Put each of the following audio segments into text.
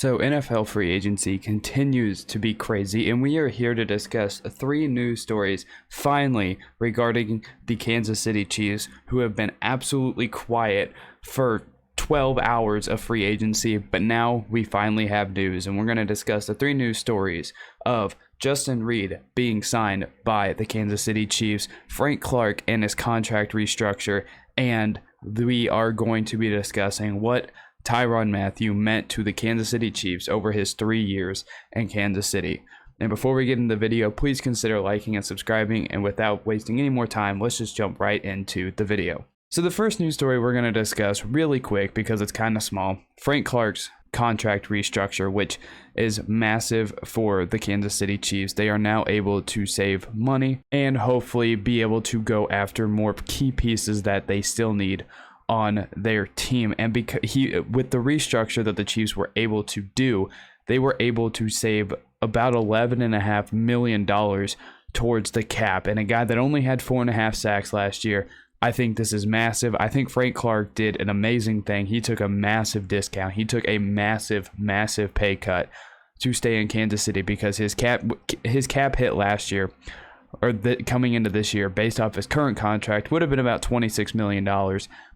So NFL free agency continues to be crazy, and we are here to discuss 3 news stories finally regarding the Kansas City Chiefs, who have been absolutely quiet for 12 hours of free agency, but now we finally have news, and we're going to discuss the 3 news stories of Justin Reid being signed by the Kansas City Chiefs, Frank Clark and his contract restructure, and we are going to be discussing what Tyrann Mathieu meant to the Kansas City Chiefs over his 3 years in Kansas City. And before we get into the video, please consider liking and subscribing, and without wasting any more time, let's just jump right into the video. So the first news story we're going to discuss really quick because it's kind of small, Frank Clark's contract restructure, which is massive for the Kansas City Chiefs. They are now able to save money and hopefully be able to go after more key pieces that they still need on their team. And because with the restructure that the Chiefs were able to do, they were able to save about $11.5 million towards the cap. And a guy that only had 4.5 sacks last year, I think this is massive. I think Frank Clark did an amazing thing. He took a massive discount. He took a massive pay cut to stay in Kansas City because his cap hit last year, or coming into this year, based off his current contract, would have been about $26 million.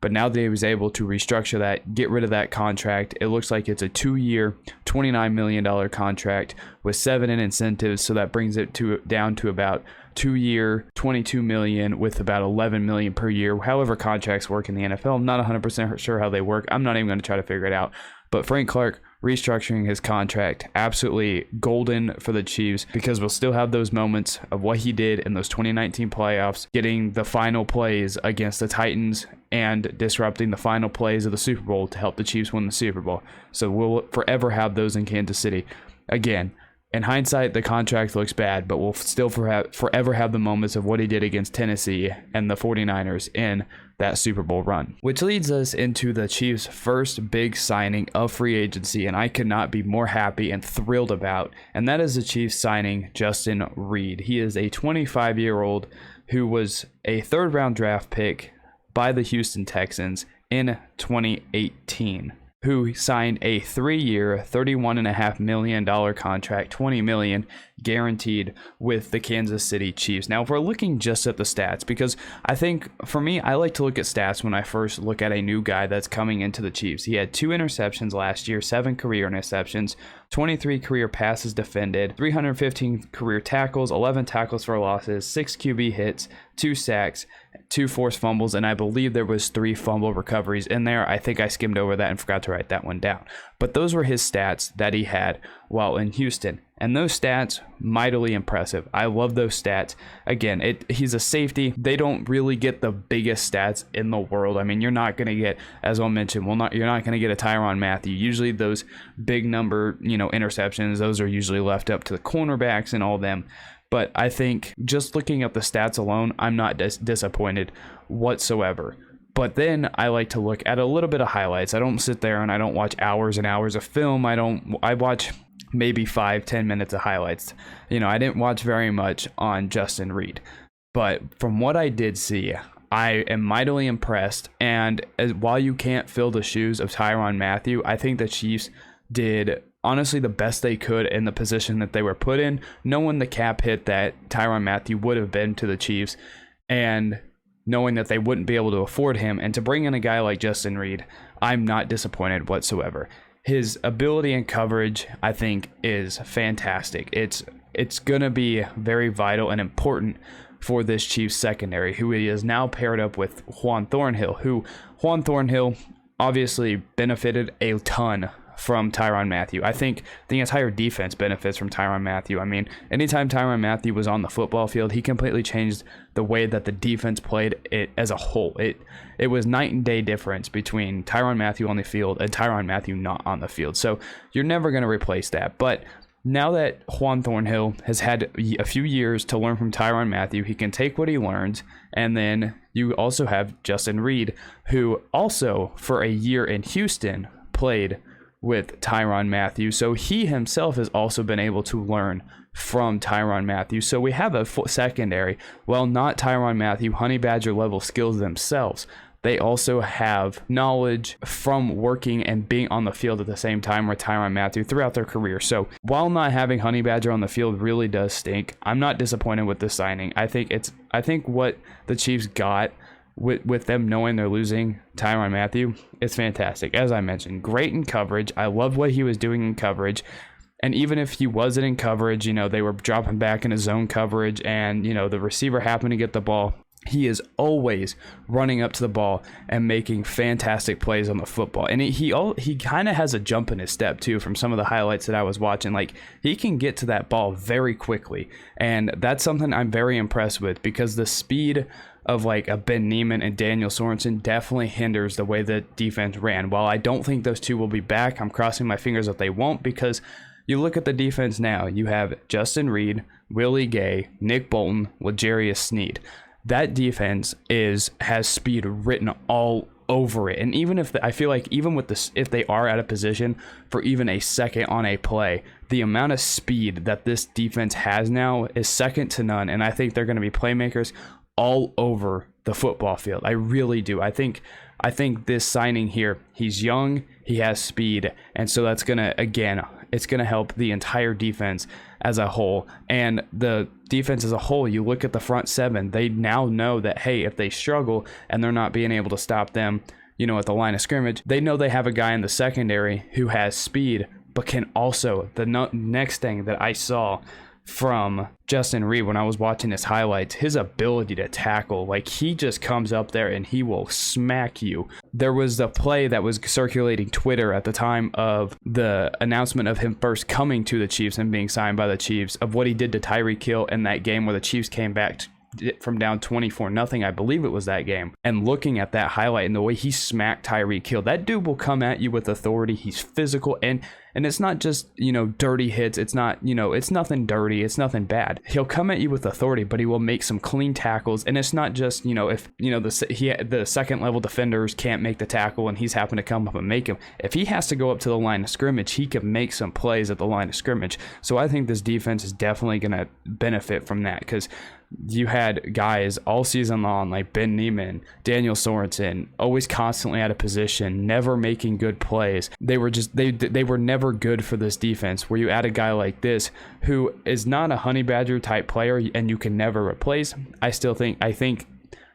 But now that he was able to restructure that, get rid of that contract, it looks like it's a 2-year, $29 million contract with 7 in incentives. So that brings it down to about 2-year, $22 million with about $11 million per year. However contracts work in the NFL, I'm not 100% sure how they work. I'm not even going to try to figure it out. But Frank Clark restructuring his contract, absolutely golden for the Chiefs, because we'll still have those moments of what he did in those 2019 playoffs, getting the final plays against the Titans and disrupting the final plays of the Super Bowl to help the Chiefs win the Super Bowl. So we'll forever have those in Kansas City. Again, in hindsight, the contract looks bad, but we'll still forever have the moments of what he did against Tennessee and the 49ers in that Super Bowl run. Which leads us into the Chiefs' first big signing of free agency, and I could not be more happy and thrilled about, and that is the Chiefs signing Justin Reid. He is a 25-year-old who was a 3rd-round draft pick by the Houston Texans in 2018. Who signed a 3-year, $31.5 million contract, $20 million guaranteed with the Kansas City Chiefs. Now, if we're looking just at the stats, because I think, for me, I like to look at stats when I first look at a new guy that's coming into the Chiefs. He had 2 interceptions last year, 7 career interceptions, 23 career passes defended, 315 career tackles, 11 tackles for losses, 6 QB hits, 2 sacks, 2 forced fumbles, and I believe there was 3 fumble recoveries in there. I think I skimmed over that and forgot to write that one down. But those were his stats that he had while in Houston. And those stats, mightily impressive. I love those stats. Again, he's a safety. They don't really get the biggest stats in the world. I mean, you're not going to get, as I'll mention, you're not going to get a Tyrann Mathieu. Usually those big number, interceptions, those are usually left up to the cornerbacks and all them. But I think just looking at the stats alone, I'm not disappointed whatsoever. But then I like to look at a little bit of highlights. I don't sit there and I don't watch hours and hours of film. I watch maybe 5-10 minutes of highlights. I didn't watch very much on Justin Reid. But from what I did see, I am mightily impressed. And while you can't fill the shoes of Tyrann Mathieu, I think the Chiefs did honestly the best they could in the position that they were put in, knowing the cap hit that Tyrann Mathieu would have been to the Chiefs, and knowing that they wouldn't be able to afford him. And to bring in a guy like Justin Reid, I'm not disappointed whatsoever. His ability and coverage, I think, is fantastic. It's going to be very vital and important for this Chiefs secondary, who he is now paired up with Juan Thornhill, who Juan Thornhill obviously benefited a ton from Tyrann Mathieu. I think the entire defense benefits from Tyrann Mathieu. I mean, anytime Tyrann Mathieu was on the football field, he completely changed the way that the defense played it as a whole. It was night and day difference between Tyrann Mathieu on the field and Tyrann Mathieu not on the field. So you're never going to replace that. But now that Juan Thornhill has had a few years to learn from Tyrann Mathieu, he can take what he learned. And then you also have Justin Reid, who also for a year in Houston played with Tyrann Mathieu. So he himself has also been able to learn from Tyrann Mathieu. So we have a secondary, well, not Tyrann Mathieu, Honey Badger level skills themselves, they also have knowledge from working and being on the field at the same time with Tyrann Mathieu throughout their career. So while not having Honey Badger on the field really does stink, I'm not disappointed with this signing. I think what the Chiefs got with them knowing they're losing Tyrann Mathieu, it's fantastic. As I mentioned, great in coverage. I love what he was doing in coverage. And even if he wasn't in coverage, they were dropping back into zone coverage and, the receiver happened to get the ball. He is always running up to the ball and making fantastic plays on the football. And he kind of has a jump in his step too from some of the highlights that I was watching. Like, he can get to that ball very quickly. And that's something I'm very impressed with, because the speed of like a Ben Neiman and Daniel Sorensen definitely hinders the way the defense ran. While I don't think those two will be back, I'm crossing my fingers that they won't, because you look at the defense now. You have Justin Reid, Willie Gay, Nick Bolton, L'Jarius Sneed. That defense has speed written all over it. And even if I feel like even with this, if they are out of position for even a second on a play, the amount of speed that this defense has now is second to none. And I think they're going to be playmakers all over the football field. I really do. I think this signing here, he's young, he has speed, and so that's going to, again, it's going to help the entire defense as a whole. And the defense as a whole, you look at the front seven, they now know that, hey, if they struggle and they're not being able to stop them, at the line of scrimmage, they know they have a guy in the secondary who has speed, but can also, the next thing that I saw from Justin Reid when I was watching his highlights, his ability to tackle, like, he just comes up there and he will smack you. There was a play that was circulating Twitter at the time of the announcement of him first coming to the Chiefs and being signed by the Chiefs, of what he did to Tyreek Hill in that game where the Chiefs came back from down 24-0, I believe it was that game. And looking at that highlight and the way he smacked Tyreek Hill, that dude will come at you with authority. He's physical, and it's not just, dirty hits. It's not, it's nothing dirty. It's nothing bad. He'll come at you with authority, but he will make some clean tackles. And it's not just, if, the second level defenders can't make the tackle and he's happened to come up and make him. If he has to go up to the line of scrimmage, he can make some plays at the line of scrimmage. So I think this defense is definitely going to benefit from that, because you had guys all season long like Ben Neiman, Daniel Sorensen, always constantly out of position, never making good plays. They were just they were never good for this defense. Where you add a guy like this who is not a Honey Badger type player and you can never replace, I think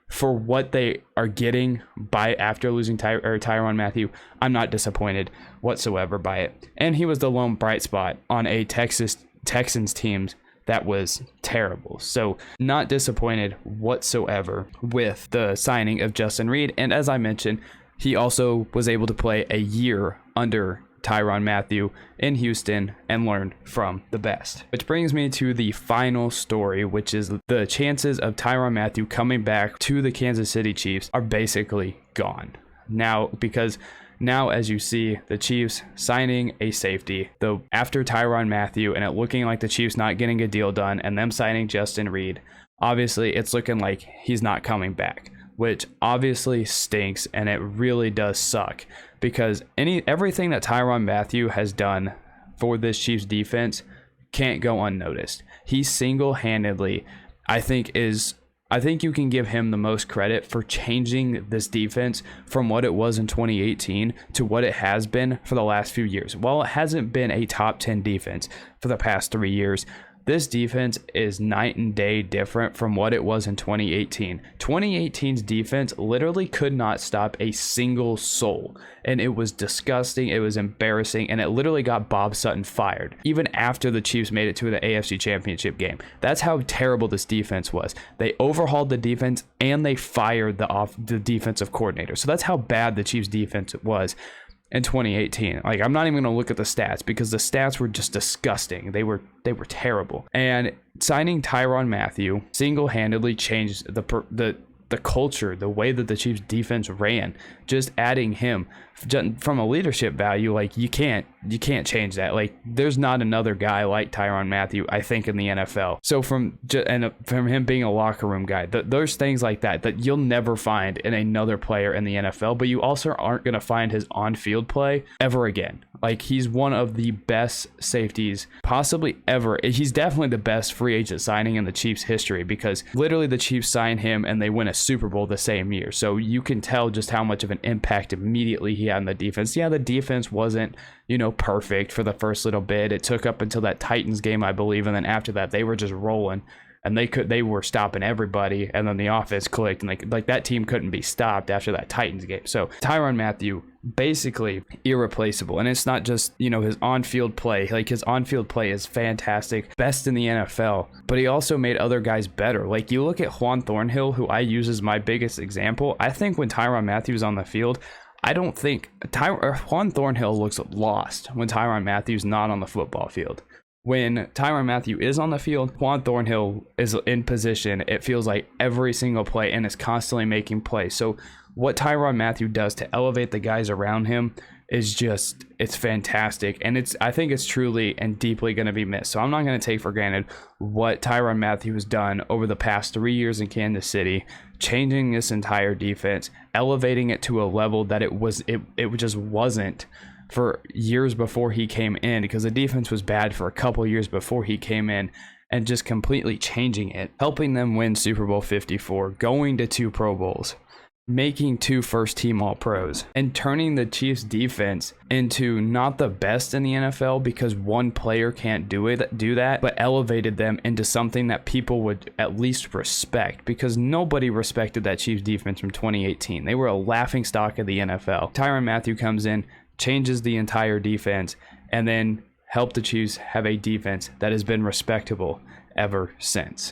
for what they are getting by after losing Tyrann Mathieu, I'm not disappointed whatsoever by it. And he was the lone bright spot on a Texans teams that was terrible. So not disappointed whatsoever with the signing of Justin Reid. And as I mentioned, he also was able to play a year under Tyrann Mathieu in Houston and learn from the best. Which brings me to the final story, which is the chances of Tyrann Mathieu coming back to the Kansas City Chiefs are basically gone. Now, as you see, the Chiefs signing a safety, though after Tyrann Mathieu and it looking like the Chiefs not getting a deal done and them signing Justin Reid, obviously it's looking like he's not coming back, which obviously stinks, and it really does suck, because everything that Tyrann Mathieu has done for this Chiefs defense can't go unnoticed. He single-handedly, I think you can give him the most credit for changing this defense from what it was in 2018 to what it has been for the last few years. While it hasn't been a top 10 defense for the past 3 years, this defense is night and day different from what it was in 2018. 2018's defense literally could not stop a single soul, and it was disgusting, it was embarrassing, and it literally got Bob Sutton fired, even after the Chiefs made it to the AFC Championship game. That's how terrible this defense was. They overhauled the defense, and they fired the defensive coordinator. So that's how bad the Chiefs defense was in 2018. Like, I'm not even going to look at the stats, because the stats were just disgusting. They were terrible. And signing Tyrann Mathieu single-handedly changed the culture, the way that the Chiefs defense ran. Just adding him from a leadership value, like, you can't change that. Like, there's not another guy like Tyrann Mathieu, I think, in the NFL. So from him being a locker room guy, those things like that you'll never find in another player in the NFL, but you also aren't going to find his on-field play ever again. Like, he's one of the best safeties possibly ever. He's definitely the best free agent signing in the Chiefs history, because literally the Chiefs sign him and they win a Super Bowl the same year. So you can tell just how much of an impact immediately he had on the defense. Yeah, the defense wasn't, perfect for the first little bit. It took up until that Titans game, I believe, and then after that they were just rolling. And they were stopping everybody, and then the offense clicked, and like that team couldn't be stopped after that Titans game. So Tyrann Mathieu, basically irreplaceable. And it's not just, his on-field play. Like, his on-field play is fantastic, best in the NFL, but he also made other guys better. Like, you look at Juan Thornhill, who I use as my biggest example. I think when Tyrann Mathieu's on the field, I don't think Juan Thornhill looks lost when Tyrann Mathieu's not on the football field. When Tyrann Mathieu is on the field, Juan Thornhill is in position. It feels like every single play, and is constantly making plays. So what Tyrann Mathieu does to elevate the guys around him is just, it's fantastic. And I think it's truly and deeply going to be missed. So I'm not going to take for granted what Tyrann Mathieu has done over the past 3 years in Kansas City, changing this entire defense, elevating it to a level that it just wasn't for years before he came in, because the defense was bad for a couple years before he came in, and just completely changing it, helping them win Super Bowl 54, going to 2 Pro Bowls, making 2 first-team All-Pros, and turning the Chiefs defense into not the best in the NFL because one player can't do that, but elevated them into something that people would at least respect, because nobody respected that Chiefs defense from 2018. They were a laughingstock of the NFL. Tyrann Mathieu comes in, changes the entire defense, and then help the Chiefs have a defense that has been respectable ever since.